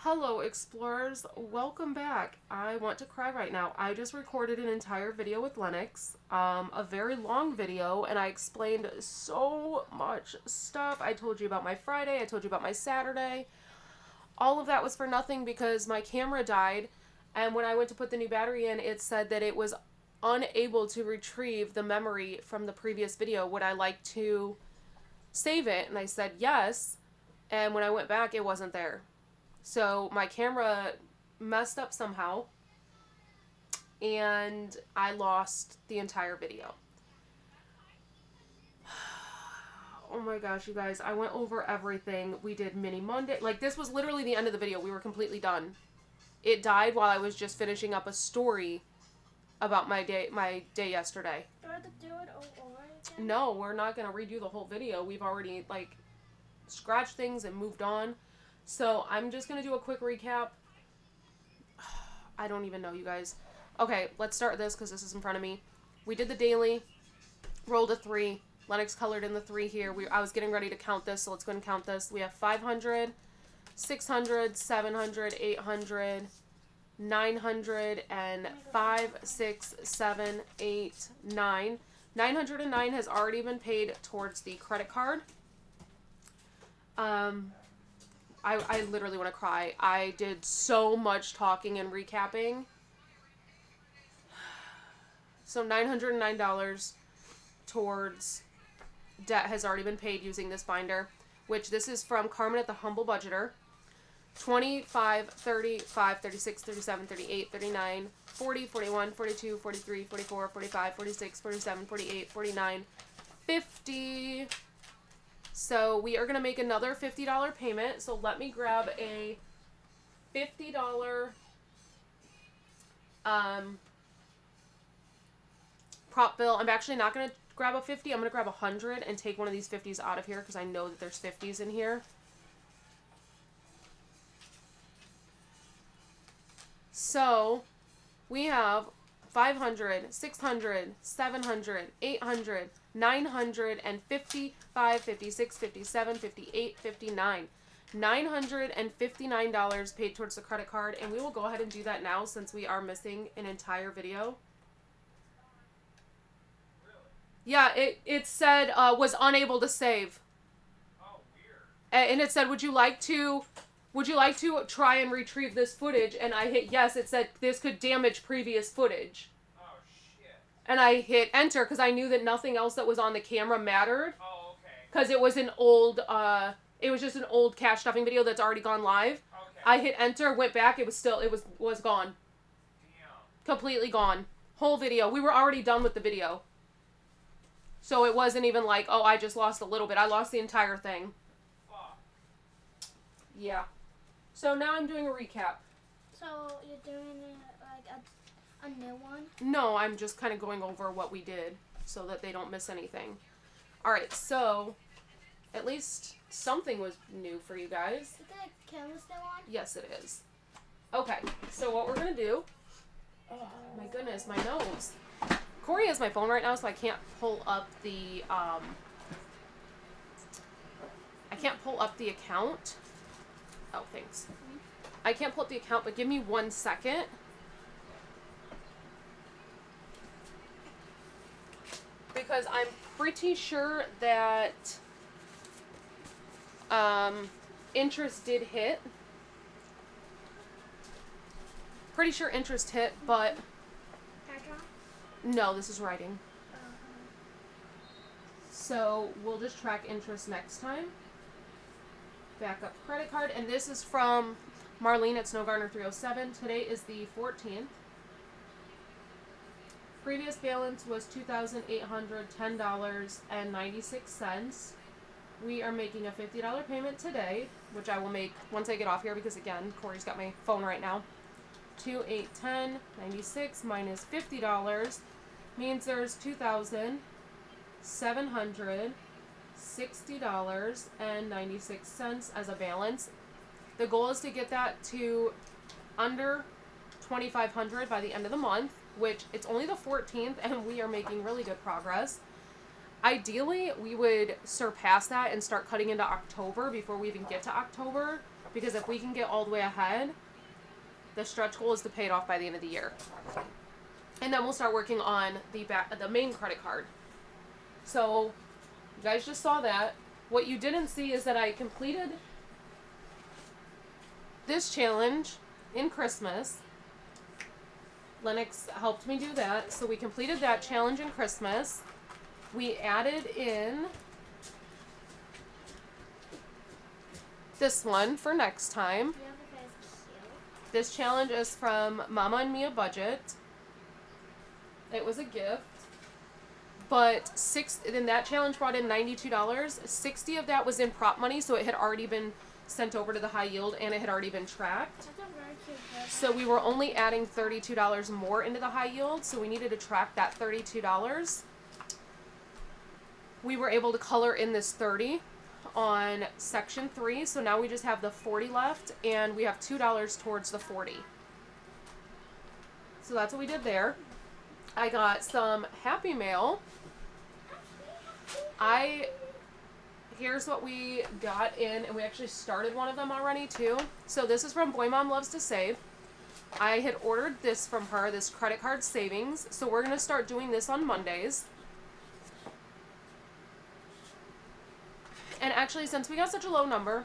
Hello explorers, welcome back. I want to cry right now. I just recorded an entire video with Lennox, a very long video, and I explained so much stuff. I told you about my Friday, I told you about my Saturday. All of that was for nothing because my camera died, and when I went to put the new battery in, it said that it was unable to retrieve the memory from the previous video. Would I like to save it? And I said yes, and when I went back, it wasn't there. So my camera messed up somehow, and I lost the entire video. Oh my gosh, you guys, I went over everything. We did Mini Monday. Like, this was literally the end of the video. We were completely done. It died while I was just finishing up a story about my day yesterday. Do I have to do it all over again? No, we're not going to redo the whole video. We've already, like, scratched things and moved on. So I'm just going to do a quick recap. I don't even know, you guys. Okay, let's start this because this is in front of me. We did the daily, rolled a 3. Lennox colored in the 3 here. I was getting ready to count this, so let's go ahead and count this. We have 500, 600, 700, 800, 900, and 5, 6, 7, 8, 9. 909 has already been paid towards the credit card. I literally want to cry. I did so much talking and recapping. So $909 towards debt has already been paid using this binder, which this is from Carmen at the Humble Budgeter. 25, 35, 36, 37, 38, 39, 40, 41, 42, 43, 44, 45, 46, 47, 48, 49, 50. So we are going to make another $50 payment. So let me grab a $50 prop bill. I'm actually not going to grab a 50. I'm going to grab 100 and take one of these 50s out of here because I know that there's 50s in here. So we have 500, 600, 700, 800, 955, 56, 57, 58, 59. $959 paid towards the credit card, and we will go ahead and do that now since we are missing an entire video. Yeah, it said was unable to save. Oh, weird. And it said, would you like to try and retrieve this footage? And I hit yes. It said this could damage previous footage. Oh, shit. And I hit enter because I knew that nothing else that was on the camera mattered. Oh, okay. Because it was an old, it was just an old cash stuffing video that's already gone live. Okay. I hit enter, went back, it was gone. Damn. Completely gone. Whole video. We were already done with the video. So it wasn't even like, oh, I just lost a little bit. I lost the entire thing. Fuck. Yeah. So now I'm doing a recap. So you're doing like a new one? No, I'm just kind of going over what we did so that they don't miss anything. Alright, so at least something was new for you guys. Is the camera still on? Yes, it is. Okay, so what we're going to do... Oh, my goodness, my nose. Corey has my phone right now, so I can't pull up the, I can't pull up the account. Oh, thanks. I can't pull up the account, but give me 1 second. Because I'm pretty sure that interest did hit. Pretty sure interest hit, but no, this is writing. So we'll just track interest next time. Backup credit card, and this is from Marlene at Snowgardener 307. Today is the 14th. Previous balance was $2,810.96. We are making a $50 payment today, which I will make once I get off here because, again, Corey's got my phone right now. 2,810.96 minus $50 means there's $2,760.96 as a balance. The goal is to get that to under $2,500 by the end of the month, which it's only the 14th and we are making really good progress. Ideally, we would surpass that and start cutting into October before we even get to October. because if we can get all the way ahead, the stretch goal is to pay it off by the end of the year. And then we'll start working on the main credit card. So you guys just saw that. What you didn't see is that I completed this challenge in Christmas. Lennox helped me do that. So we completed that challenge in Christmas. We added in this one for next time. Yeah, because cute. This challenge is from Mama and Mia Budget. It was a gift. But then that challenge brought in $92. $60 of that was in prop money, so it had already been sent over to the high yield and it had already been tracked. That's a very cute gift. So we were only adding $32 more into the high yield, so we needed to track that $32. We were able to color in this 30 on section 3, so now we just have the 40 left, and we have $2 towards the 40. So that's what we did there. I got some Happy Mail. Here's what we got in, and we actually started one of them already too. So this is from Boy Mom Loves to Save. I had ordered this from her, this credit card savings, so we're going to start doing this on Mondays. And actually, since we got such a low number,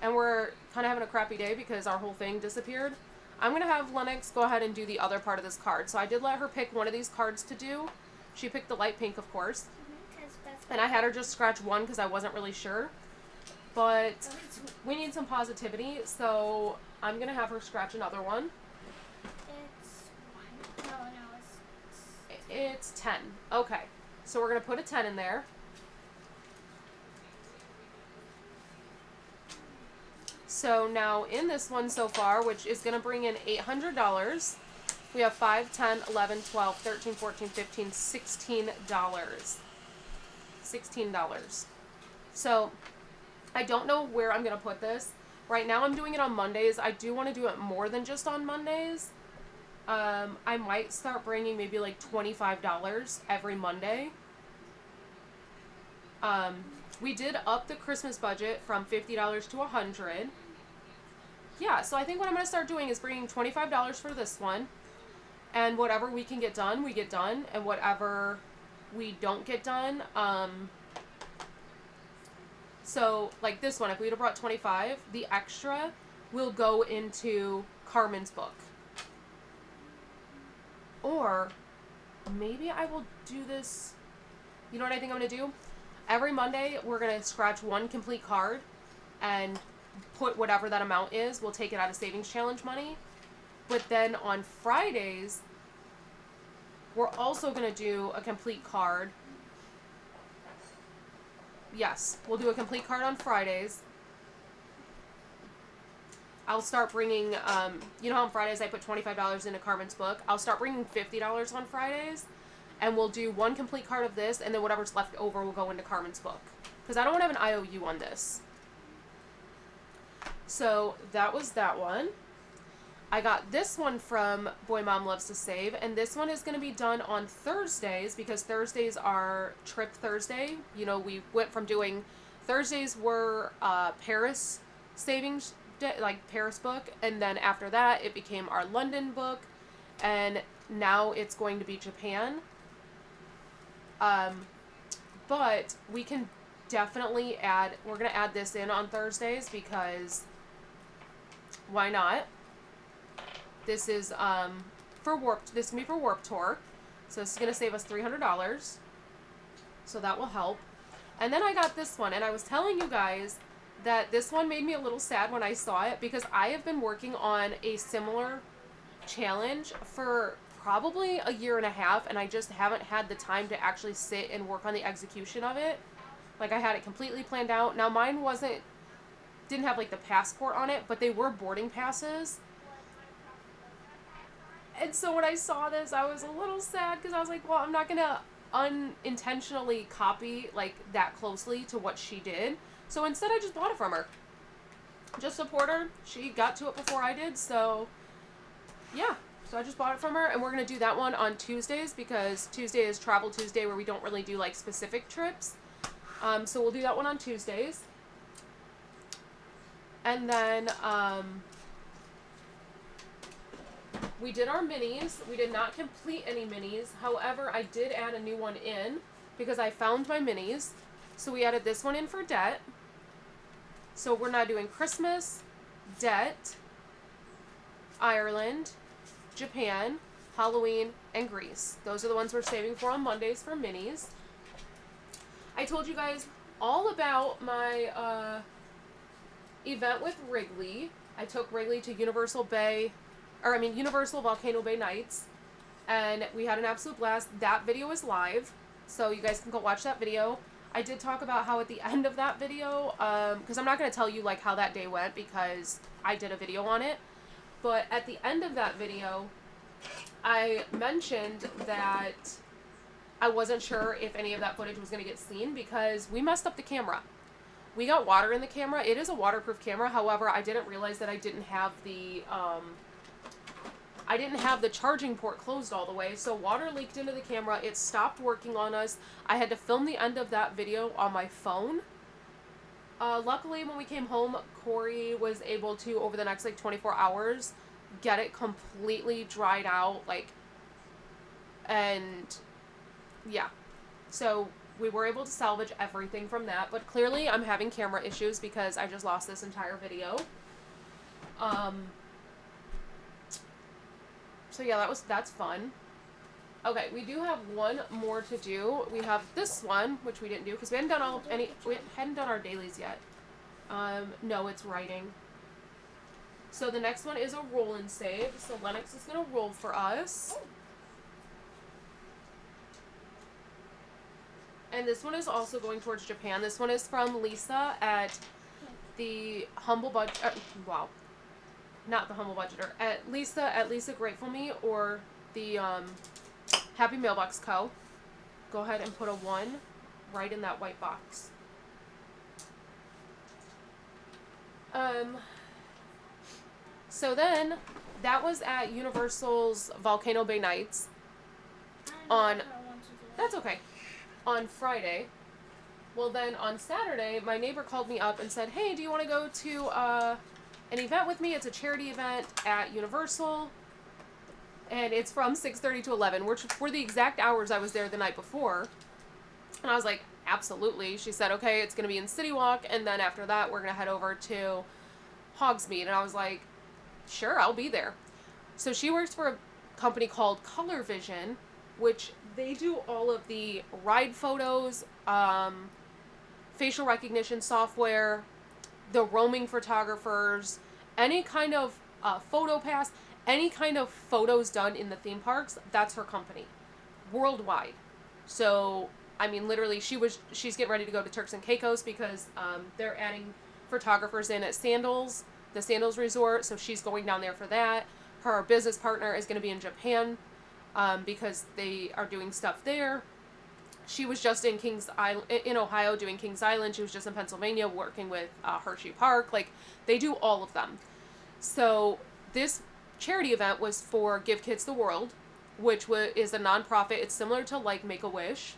and we're kind of having a crappy day because our whole thing disappeared, I'm going to have Lennox go ahead and do the other part of this card. So I did let her pick one of these cards to do. She picked the light pink, of course. And I had her just scratch one because I wasn't really sure. But we need some positivity, so I'm going to have her scratch another one. It's 1. No, It's 10. Okay. So we're going to put a 10 in there. So now in this one so far, which is going to bring in $800, we have $5, $10, $11, $12, $13, $14, $15, $16. $16. So I don't know where I'm going to put this. Right now I'm doing it on Mondays. I do want to do it more than just on Mondays. I might start bringing maybe like $25 every Monday. We did up the Christmas budget from $50 to $100. Yeah, so I think what I'm going to start doing is bringing $25 for this one. And whatever we can get done, we get done. And whatever we don't get done, so like this one, if we'd have brought 25, the extra will go into Carmen's book. Or maybe I will do this, you know what I think I'm going to do? Every Monday, we're going to scratch one complete card and put whatever that amount is. We'll take it out of Savings Challenge money. But then on Fridays, we're also going to do a complete card. Yes, we'll do a complete card on Fridays. I'll start bringing, you know how on Fridays I put $25 into Carmen's book? I'll start bringing $50 on Fridays. And we'll do one complete card of this, and then whatever's left over will go into Carmen's book. Because I don't want to have an IOU on this. So that was that one. I got this one from Boy Mom Loves to Save, and this one is going to be done on Thursdays, because Thursdays are Trip Thursday. You know, we went from doing, Thursdays were Paris savings, like Paris book, and then after that it became our London book, and now it's going to be Japan. But we can definitely we're going to add this in on Thursdays because why not? This is, this can be for Warp Tour. So this is going to save us $300. So that will help. And then I got this one, and I was telling you guys that this one made me a little sad when I saw it because I have been working on a similar challenge for probably a year and a half, and I just haven't had the time to actually sit and work on the execution of it. Like, I had it completely planned out. Now, mine didn't have, like, the passport on it, but they were boarding passes. And so when I saw this, I was a little sad because I was like, well, I'm not going to unintentionally copy, like, that closely to what she did. So instead, I just bought it from her. Just support her. She got to it before I did, so yeah. So I just bought it from her, and we're going to do that one on Tuesdays because Tuesday is Travel Tuesday where we don't really do, like, specific trips. So we'll do that one on Tuesdays. And then we did our minis. We did not complete any minis. However, I did add a new one in because I found my minis. So we added this one in for debt. So we're now doing Christmas, debt, Ireland, Japan, Halloween, and Greece. Those are the ones we're saving for on Mondays for minis. I told you guys all about my event with Wrigley. I took Wrigley to Universal Volcano Bay Nights, and we had an absolute blast. That video is live, so you guys can go watch that video. I did talk about how at the end of that video, because I'm not going to tell you like how that day went because I did a video on it, but at the end of that video, I mentioned that I wasn't sure if any of that footage was going to get seen because we messed up the camera. We got water in the camera. It is a waterproof camera. However, I didn't realize that I didn't have the charging port closed all the way. So water leaked into the camera. It stopped working on us. I had to film the end of that video on my phone. Luckily, when we came home, Corey was able to, over the next like 24 hours, get it completely dried out. And yeah. So we were able to salvage everything from that. But clearly, I'm having camera issues because I just lost this entire video. So yeah, that's fun. Okay, we do have one more to do. We have this one, which we didn't do because we hadn't done our dailies yet. No, it's writing. So the next one is a roll and save. So Lennox is gonna roll for us. And this one is also going towards Japan. This one is from Lisa at the Humble Budget. Wow. Not the Humble Budgeter. At Lisa Grateful Me or the Happy Mailbox Co. Go ahead and put a 1 right in that white box. So then, that was at Universal's Volcano Bay Nights on... That's okay. On Friday. Well then, on Saturday, my neighbor called me up and said, hey, do you want to go to an event with me? It's a charity event at Universal. And it's from 6:30 to 11, which were the exact hours I was there the night before. And I was like, absolutely. She said, okay, it's going to be in City Walk, and then after that, we're going to head over to Hogsmeade. And I was like, sure, I'll be there. So she works for a company called Color Vision, which they do all of the ride photos, facial recognition software, the roaming photographers, any kind of photo pass, any kind of photos done in the theme parks. That's her company, worldwide. So, I mean, literally, she's getting ready to go to Turks and Caicos because they're adding photographers in at the Sandals Resort. So she's going down there for that. Her business partner is going to be in Japan because they are doing stuff there. She was just in Ohio doing Kings Island. She was just in Pennsylvania working with Hershey Park. Like, they do all of them. So this charity event was for Give Kids the World, which is a nonprofit. It's similar to like Make-A-Wish.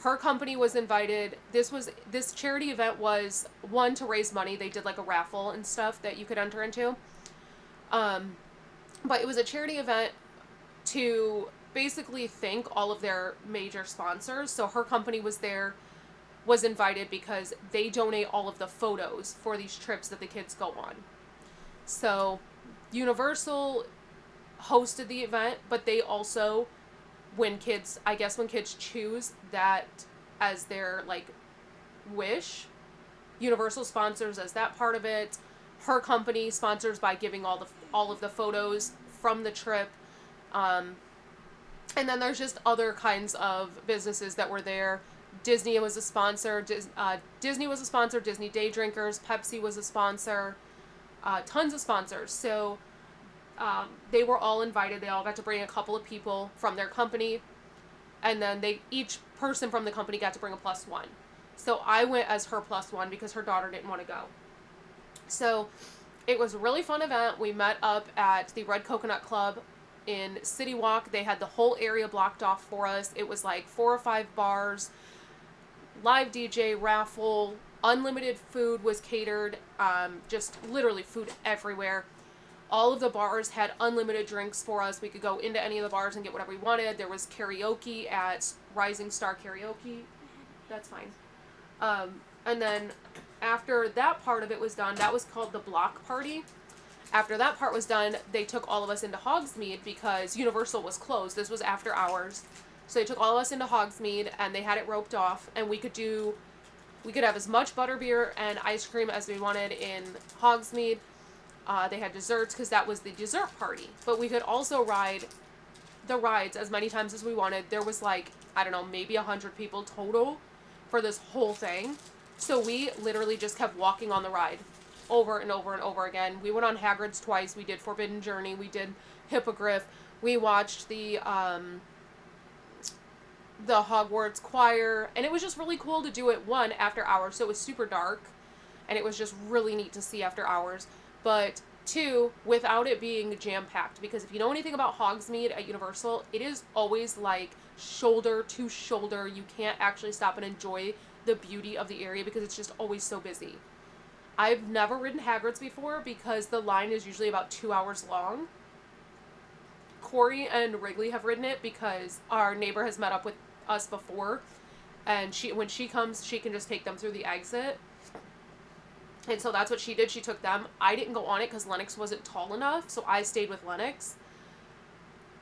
Her company was invited. This charity event was one to raise money. They did like a raffle and stuff that you could enter into. But it was a charity event to basically thank all of their major sponsors. So her company was invited because they donate all of the photos for these trips that the kids go on. So Universal hosted the event, but they also, when kids choose that as their like wish, Universal sponsors as that part of it. Her company sponsors by giving all of the photos from the trip. And then there's just other kinds of businesses that were there. Disney was a sponsor. Disney was a sponsor. Disney Day Drinkers. Pepsi was a sponsor. Tons of sponsors. So they were all invited. They all got to bring a couple of people from their company. And then each person from the company got to bring a +1. So I went as her +1 because her daughter didn't want to go. So it was a really fun event. We met up at the Red Coconut Club in City Walk. They had the whole area blocked off for us. It was like 4 or 5 bars, live DJ, raffle, Unlimited food was catered, just literally food everywhere. All of the bars had unlimited drinks for us. We could go into any of the bars and get whatever we wanted. There was karaoke at Rising Star Karaoke. That's fine. And then after that part of it was done, that was called the block party. After that part was done, they took all of us into Hogsmeade because Universal was closed. This was after hours. So they took all of us into Hogsmeade and they had it roped off, and we could have as much butterbeer and ice cream as we wanted in Hogsmeade. They had desserts because that was the dessert party. But we could also ride the rides as many times as we wanted. There was like, I don't know, maybe 100 people total for this whole thing. So we literally just kept walking on the ride over and over and over again. We went on Hagrid's twice. We did Forbidden Journey. We did Hippogriff. We watched the Hogwarts choir. And it was just really cool to do it, one, after hours. So it was super dark. And it was just really neat to see after hours. But two, without it being jam-packed. Because if you know anything about Hogsmeade at Universal, it is always like shoulder to shoulder. You can't actually stop and enjoy the beauty of the area because it's just always so busy. I've never ridden Hagrid's before because the line is usually about 2 hours long. Corey and Wrigley have ridden it because our neighbor has met up with us before. And when she comes, she can just take them through the exit. And so that's what she did. She took them. I didn't go on it because Lennox wasn't tall enough, so I stayed with Lennox.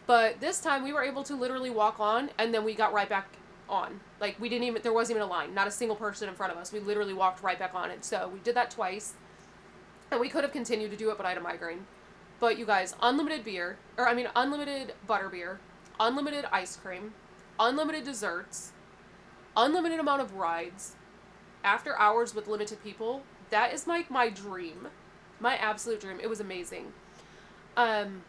But this time we were able to literally walk on, and then we got right back on. Like, there wasn't even a line. Not a single person in front of us. We literally walked right back on it. So we did that twice. And we could have continued to do it, but I had a migraine. But you guys, unlimited butterbeer, unlimited ice cream, unlimited desserts, unlimited amount of rides, after hours with limited people. That is like my dream. My absolute dream. It was amazing. And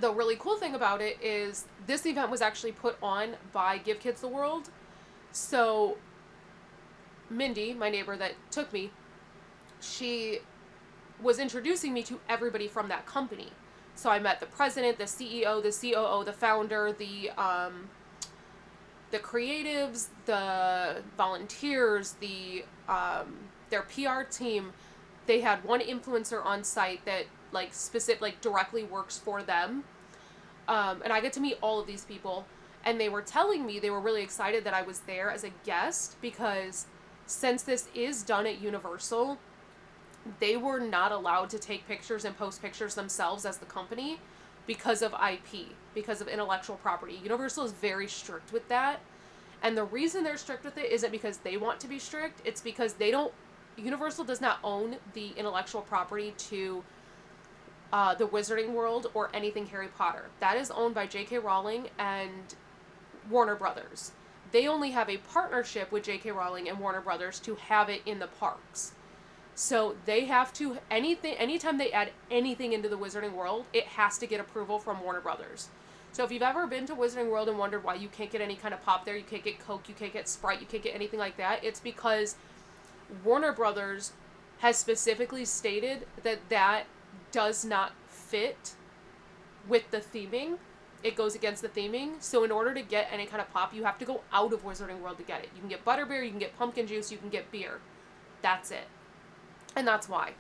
the really cool thing about it is this event was actually put on by Give Kids the World. So Mindy, my neighbor that took me, she was introducing me to everybody from that company. So I met the president, the CEO, the COO, the founder, the creatives, the volunteers, their PR team. They had one influencer on site that directly works for them. And I get to meet all of these people, and they were telling me they were really excited that I was there as a guest because since this is done at Universal, they were not allowed to take pictures and post pictures themselves as the company because of IP, because of intellectual property. Universal is very strict with that. And the reason they're strict with it isn't because they want to be strict, it's because Universal does not own the intellectual property to the Wizarding World or anything Harry Potter. That is owned by J.K. Rowling and Warner Brothers. They only have a partnership with J.K. Rowling and Warner Brothers to have it in the parks. So they have to, anytime they add anything into the Wizarding World, it has to get approval from Warner Brothers. So if you've ever been to Wizarding World and wondered why you can't get any kind of pop there, you can't get Coke, you can't get Sprite, you can't get anything like that, it's because Warner Brothers has specifically stated that does not fit with the theming. It goes against the theming. So in order to get any kind of pop, you have to go out of Wizarding World to get it. You can get butterbeer, you can get pumpkin juice, you can get beer. That's it. And that's why.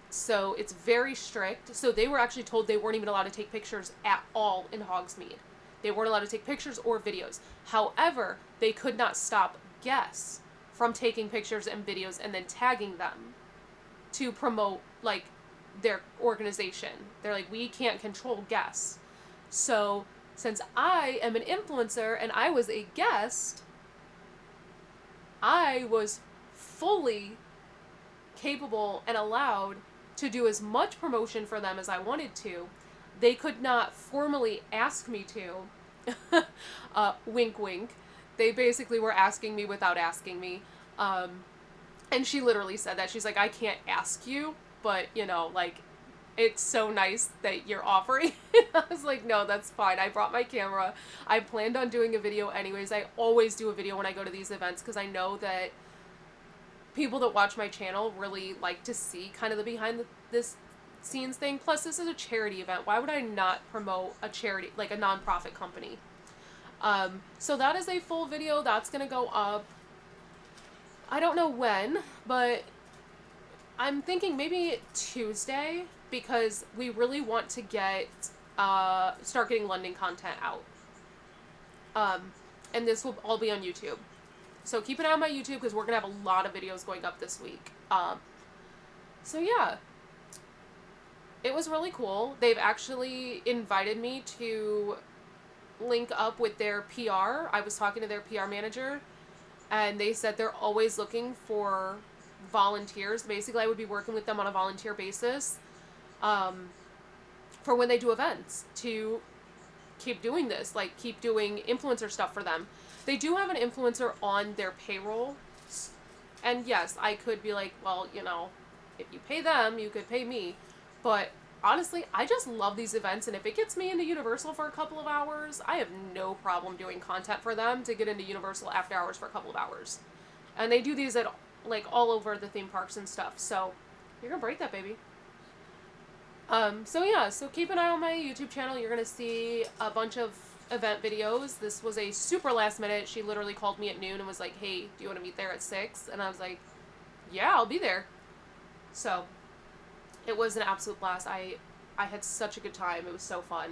So it's very strict. So they were actually told they weren't even allowed to take pictures at all in Hogsmeade. They weren't allowed to take pictures or videos. However, they could not stop guests from taking pictures and videos and then tagging them to promote, their organization. They're like, we can't control guests. So since I am an influencer and I was a guest, I was fully capable and allowed to do as much promotion for them as I wanted to. They could not formally ask me to. Wink, wink. They basically were asking me without asking me. And she literally said that. She's like, I can't ask you, but, it's so nice that you're offering. I was like, no, that's fine. I brought my camera. I planned on doing a video anyways. I always do a video when I go to these events because I know that people that watch my channel really like to see kind of the behind this scenes thing. Plus, this is a charity event. Why would I not promote a charity, like a nonprofit company? So that is a full video. That's going to go up I don't know when, but I'm thinking maybe Tuesday, because we really want to get start getting London content out. And this will all be on YouTube. So keep an eye on my YouTube, because we're gonna have a lot of videos going up this week. So yeah, it was really cool. They've actually invited me to link up with their PR. I was talking to their PR manager, and they said they're always looking for volunteers. Basically, I would be working with them on a volunteer basis for when they do events, to keep doing this, like keep doing influencer stuff for them. They do have an influencer on their payroll, and yes, I could be like, well, you know, if you pay them, you could pay me. But honestly, I just love these events, and if it gets me into Universal for a couple of hours, I have no problem doing content for them to get into Universal after hours for a couple of hours. And they do these at, like, all over the theme parks and stuff, so you're gonna break that, baby. So yeah, so keep an eye on my YouTube channel. You're gonna see a bunch of event videos. This was a super last minute. She literally called me at noon and was like, hey, do you want to meet there at 6? And I was like, yeah, I'll be there. So it was an absolute blast. I had such a good time. It was so fun.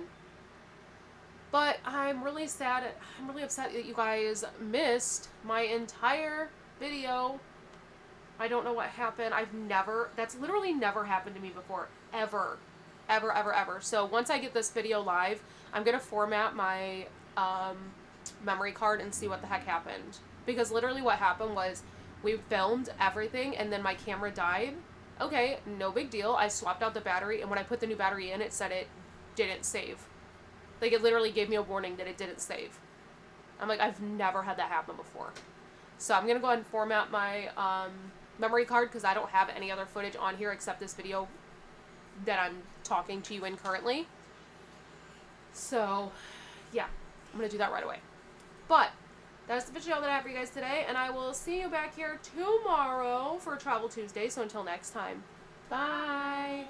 But I'm really sad. I'm really upset that you guys missed my entire video. I don't know what happened. That's literally never happened to me before. Ever. Ever, ever, ever. So once I get this video live, I'm going to format my memory card and see what the heck happened. Because literally what happened was we filmed everything and then my camera died. Okay, no big deal. I swapped out the battery, and when I put the new battery in, it said it didn't save. Like, it literally gave me a warning that it didn't save. I'm like, I've never had that happen before. So I'm going to go ahead and format my memory card, because I don't have any other footage on here except this video that I'm talking to you in currently. So, yeah, I'm going to do that right away. But that's the video that I have for you guys today, and I will see you back here tomorrow for Travel Tuesday. So until next time, bye. Bye.